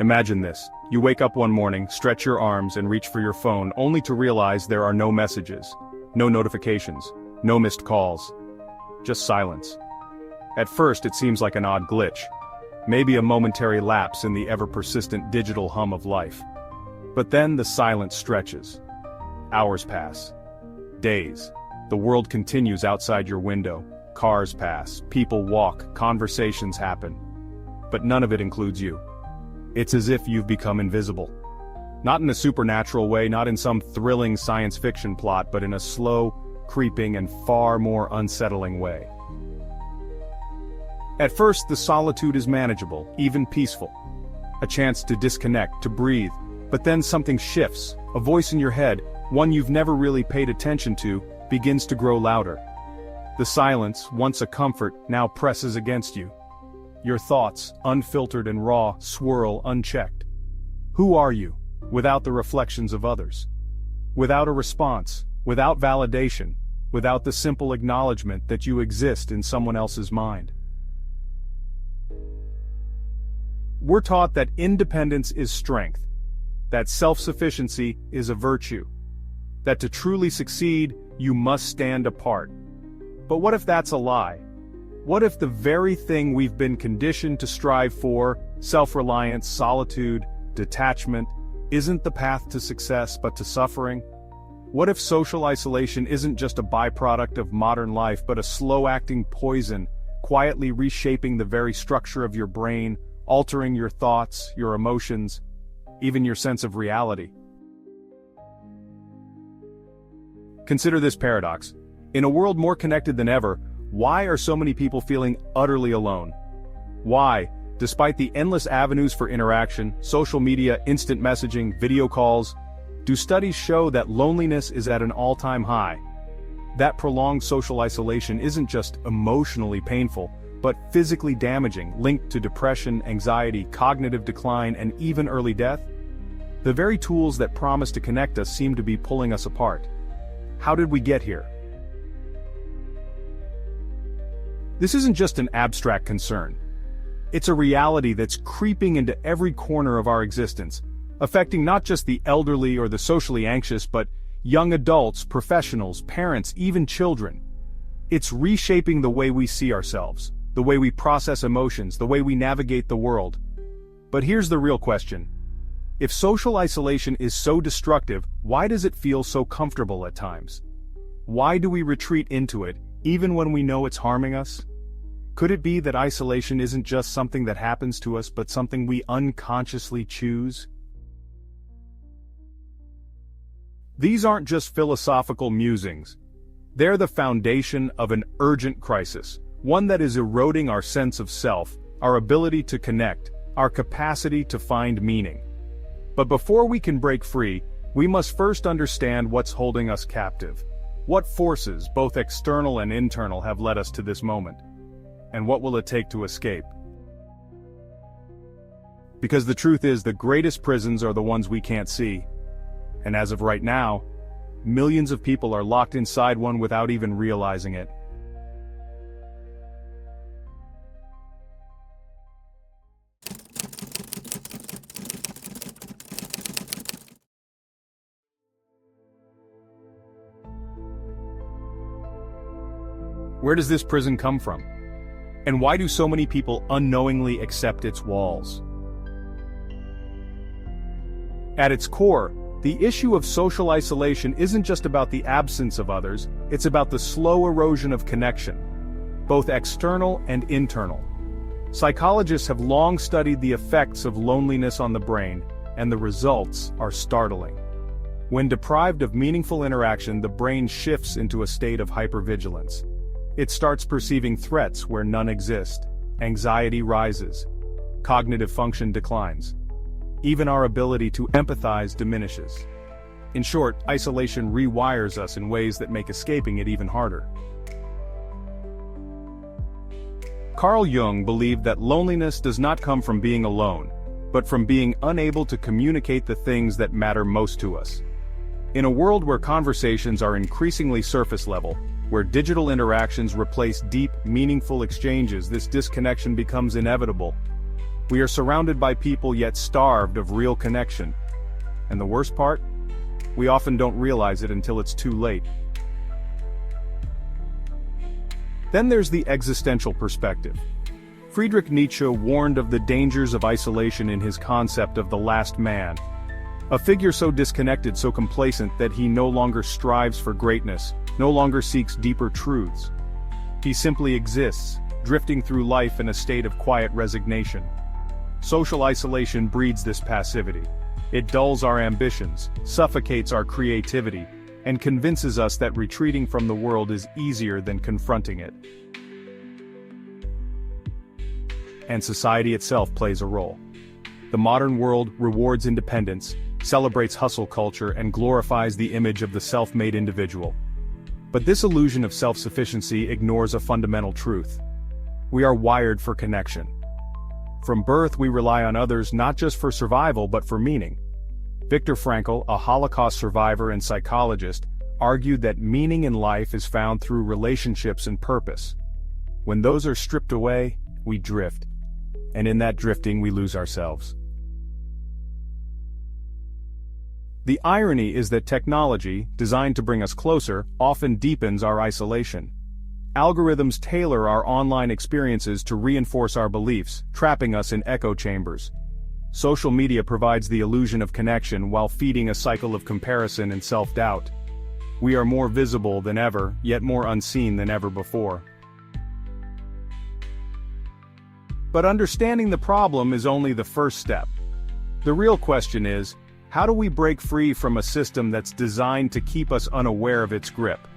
Imagine this. You wake up one morning, stretch your arms and reach for your phone only to realize there are no messages, no notifications, no missed calls. Just silence. At first it seems like an odd glitch. Maybe a momentary lapse in the ever-persistent digital hum of life. But then the silence stretches. Hours pass. Days. The world continues outside your window. Cars pass, people walk, conversations happen. But none of it includes you. It's as if you've become invisible. Not in a supernatural way, not in some thrilling science fiction plot, but in a slow, creeping, and far more unsettling way. At first, the solitude is manageable, even peaceful. A chance to disconnect, to breathe, but then something shifts. A voice in your head, one you've never really paid attention to, begins to grow louder. The silence, once a comfort, now presses against you. Your thoughts, unfiltered and raw, swirl unchecked. Who are you, without the reflections of others? Without a response, without validation, without the simple acknowledgement that you exist in someone else's mind. We're taught that independence is strength, that self-sufficiency is a virtue, that to truly succeed, you must stand apart. But what if that's a lie? What if the very thing we've been conditioned to strive for, self-reliance, solitude, detachment, isn't the path to success but to suffering? What if social isolation isn't just a byproduct of modern life but a slow-acting poison, quietly reshaping the very structure of your brain, altering your thoughts, your emotions, even your sense of reality? Consider this paradox. In a world more connected than ever, why are so many people feeling utterly alone? Why, despite the endless avenues for interaction, social media, instant messaging, video calls, do studies show that loneliness is at an all-time high? That prolonged social isolation isn't just emotionally painful, but physically damaging, linked to depression, anxiety, cognitive decline, and even early death? The very tools that promise to connect us seem to be pulling us apart. How did we get here? This isn't just an abstract concern. It's a reality that's creeping into every corner of our existence, affecting not just the elderly or the socially anxious, but young adults, professionals, parents, even children. It's reshaping the way we see ourselves, the way we process emotions, the way we navigate the world. But here's the real question. If social isolation is so destructive, why does it feel so comfortable at times? Why do we retreat into it, even when we know it's harming us? Could it be that isolation isn't just something that happens to us, but something we unconsciously choose? These aren't just philosophical musings. They're the foundation of an urgent crisis, one that is eroding our sense of self, our ability to connect, our capacity to find meaning. But before we can break free, we must first understand what's holding us captive. What forces, both external and internal, have led us to this moment? And what will it take to escape? Because the truth is, the greatest prisons are the ones we can't see. And as of right now, millions of people are locked inside one without even realizing it. Where does this prison come from? And why do so many people unknowingly accept its walls? At its core, the issue of social isolation isn't just about the absence of others, it's about the slow erosion of connection, both external and internal. Psychologists have long studied the effects of loneliness on the brain, and the results are startling. When deprived of meaningful interaction, the brain shifts into a state of hypervigilance. It starts perceiving threats where none exist. Anxiety rises. Cognitive function declines. Even our ability to empathize diminishes. In short, isolation rewires us in ways that make escaping it even harder. Carl Jung believed that loneliness does not come from being alone, but from being unable to communicate the things that matter most to us. In a world where conversations are increasingly surface level, where digital interactions replace deep, meaningful exchanges, this disconnection becomes inevitable. We are surrounded by people yet starved of real connection. And the worst part? We often don't realize it until it's too late. Then there's the existential perspective. Friedrich Nietzsche warned of the dangers of isolation in his concept of the last man. A figure so disconnected, so complacent that he no longer strives for greatness, no longer seeks deeper truths. He simply exists, drifting through life in a state of quiet resignation. Social isolation breeds this passivity. It dulls our ambitions, suffocates our creativity, and convinces us that retreating from the world is easier than confronting it. And society itself plays a role. The modern world rewards independence, celebrates hustle culture, and glorifies the image of the self-made individual. But this illusion of self-sufficiency ignores a fundamental truth. We are wired for connection. From birth we rely on others not just for survival but for meaning. Viktor Frankl, a Holocaust survivor and psychologist, argued that meaning in life is found through relationships and purpose. When those are stripped away, we drift. And in that drifting we lose ourselves. The irony is that technology, designed to bring us closer, often deepens our isolation. Algorithms tailor our online experiences to reinforce our beliefs, trapping us in echo chambers. Social media provides the illusion of connection while feeding a cycle of comparison and self-doubt. We are more visible than ever, yet more unseen than ever before. But understanding the problem is only the first step. The real question is, how do we break free from a system that's designed to keep us unaware of its grip?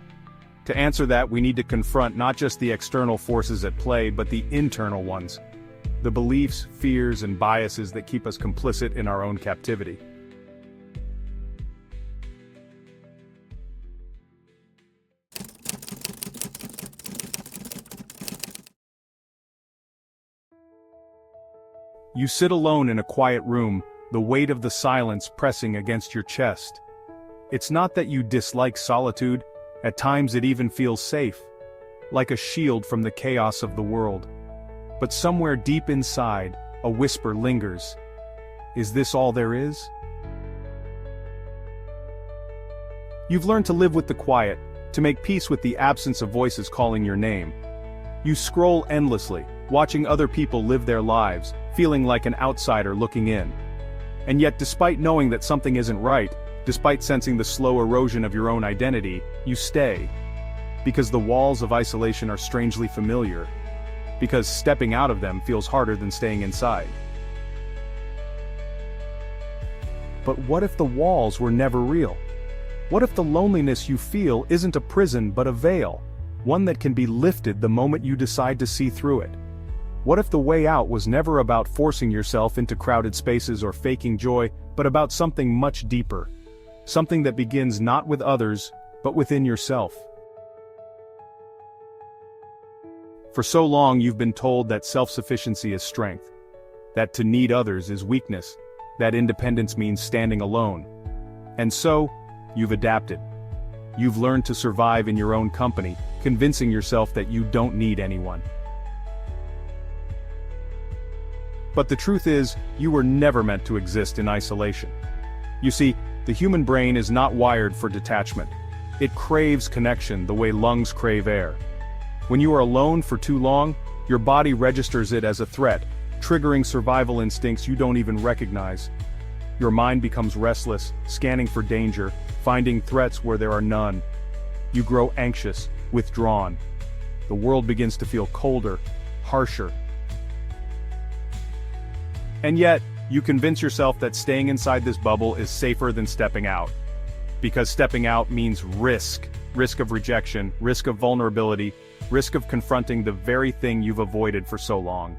To answer that, we need to confront not just the external forces at play, but the internal ones. The beliefs, fears, and biases that keep us complicit in our own captivity. You sit alone in a quiet room, the weight of the silence pressing against your chest. It's not that you dislike solitude, at times it even feels safe, like a shield from the chaos of the world. But somewhere deep inside, a whisper lingers. Is this all there is? You've learned to live with the quiet, to make peace with the absence of voices calling your name. You scroll endlessly, watching other people live their lives, feeling like an outsider looking in. And yet, despite knowing that something isn't right, despite sensing the slow erosion of your own identity, you stay. Because the walls of isolation are strangely familiar. Because stepping out of them feels harder than staying inside. But what if the walls were never real? What if the loneliness you feel isn't a prison but a veil, one that can be lifted the moment you decide to see through it? What if the way out was never about forcing yourself into crowded spaces or faking joy, but about something much deeper? Something that begins not with others, but within yourself. For so long you've been told that self-sufficiency is strength, that to need others is weakness, that independence means standing alone. And so, you've adapted. You've learned to survive in your own company, convincing yourself that you don't need anyone. But the truth is, you were never meant to exist in isolation. You see, the human brain is not wired for detachment. It craves connection the way lungs crave air. When you are alone for too long, your body registers it as a threat, triggering survival instincts you don't even recognize. Your mind becomes restless, scanning for danger, finding threats where there are none. You grow anxious, withdrawn. The world begins to feel colder, harsher. And yet, you convince yourself that staying inside this bubble is safer than stepping out. Because stepping out means risk. Risk of rejection, risk of vulnerability, risk of confronting the very thing you've avoided for so long.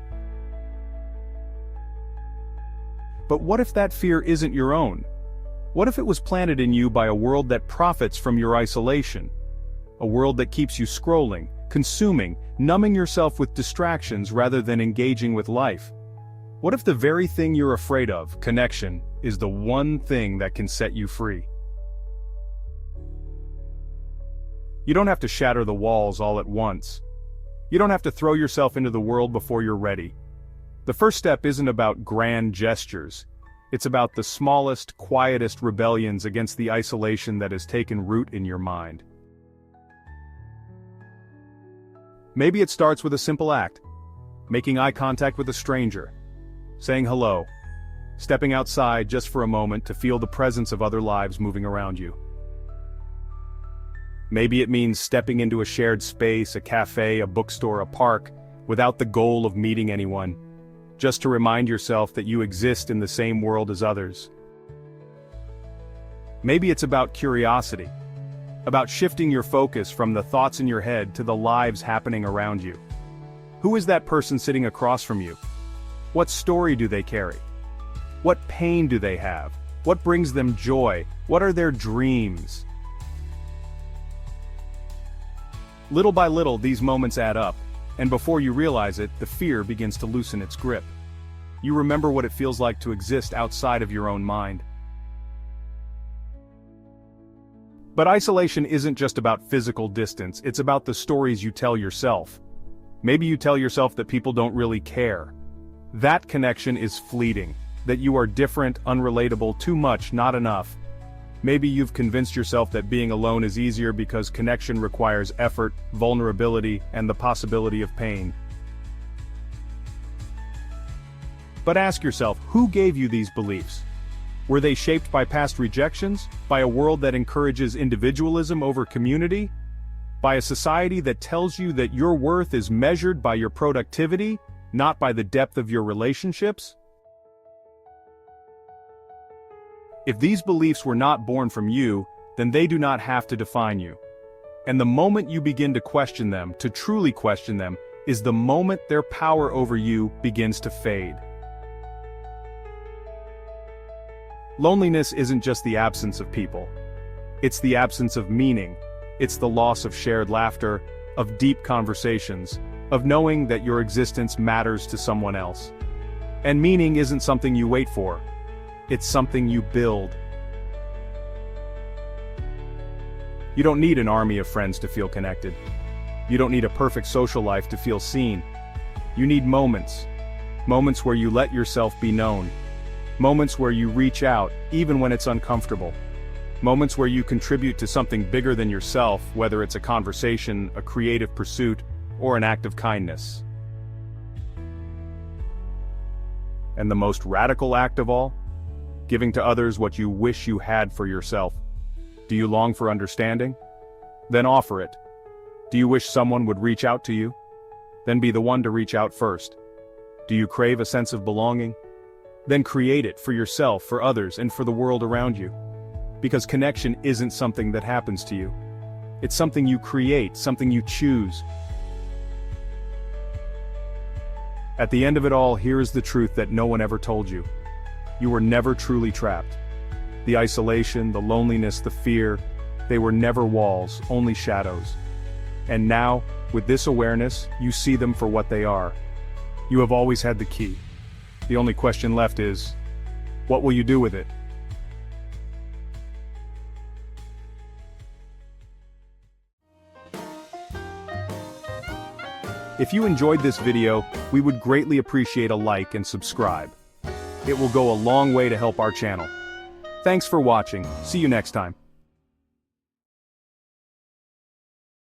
But what if that fear isn't your own? What if it was planted in you by a world that profits from your isolation? A world that keeps you scrolling, consuming, numbing yourself with distractions rather than engaging with life? What if the very thing you're afraid of, connection, is the one thing that can set you free? You don't have to shatter the walls all at once. You don't have to throw yourself into the world before you're ready. The first step isn't about grand gestures. It's about the smallest, quietest rebellions against the isolation that has taken root in your mind. Maybe it starts with a simple act. Making eye contact with a stranger. Saying hello. Stepping outside just for a moment to feel the presence of other lives moving around you. Maybe it means stepping into a shared space, a cafe, a bookstore, a park, without the goal of meeting anyone, just to remind yourself that you exist in the same world as others. Maybe it's about curiosity, about shifting your focus from the thoughts in your head to the lives happening around you. Who is that person sitting across from you? What story do they carry? What pain do they have? What brings them joy? What are their dreams? Little by little, these moments add up, and before you realize it, the fear begins to loosen its grip. You remember what it feels like to exist outside of your own mind. But isolation isn't just about physical distance, it's about the stories you tell yourself. Maybe you tell yourself that people don't really care. That connection is fleeting, that you are different, unrelatable, too much, not enough. Maybe you've convinced yourself that being alone is easier because connection requires effort, vulnerability, and the possibility of pain. But ask yourself, who gave you these beliefs? Were they shaped by past rejections? By a world that encourages individualism over community? By a society that tells you that your worth is measured by your productivity, not by the depth of your relationships? If these beliefs were not born from you, then they do not have to define you. And the moment you begin to question them, to truly question them, is the moment their power over you begins to fade. Loneliness isn't just the absence of people. It's the absence of meaning. It's the loss of shared laughter, of deep conversations, of knowing that your existence matters to someone else. And meaning isn't something you wait for. It's something you build. You don't need an army of friends to feel connected. You don't need a perfect social life to feel seen. You need moments. Moments where you let yourself be known. Moments where you reach out, even when it's uncomfortable. Moments where you contribute to something bigger than yourself, whether it's a conversation, a creative pursuit, or an act of kindness. And the most radical act of all? Giving to others what you wish you had for yourself. Do you long for understanding? Then offer it. Do you wish someone would reach out to you? Then be the one to reach out first. Do you crave a sense of belonging? Then create it for yourself, for others, and for the world around you. Because connection isn't something that happens to you. It's something you create, something you choose. At the end of it all, here is the truth that no one ever told you. You were never truly trapped. The isolation, the loneliness, the fear, they were never walls, only shadows. And now, with this awareness, you see them for what they are. You have always had the key. The only question left is, what will you do with it? If you enjoyed this video, we would greatly appreciate a like and subscribe. It will go a long way to help our channel. Thanks for watching. See you next time.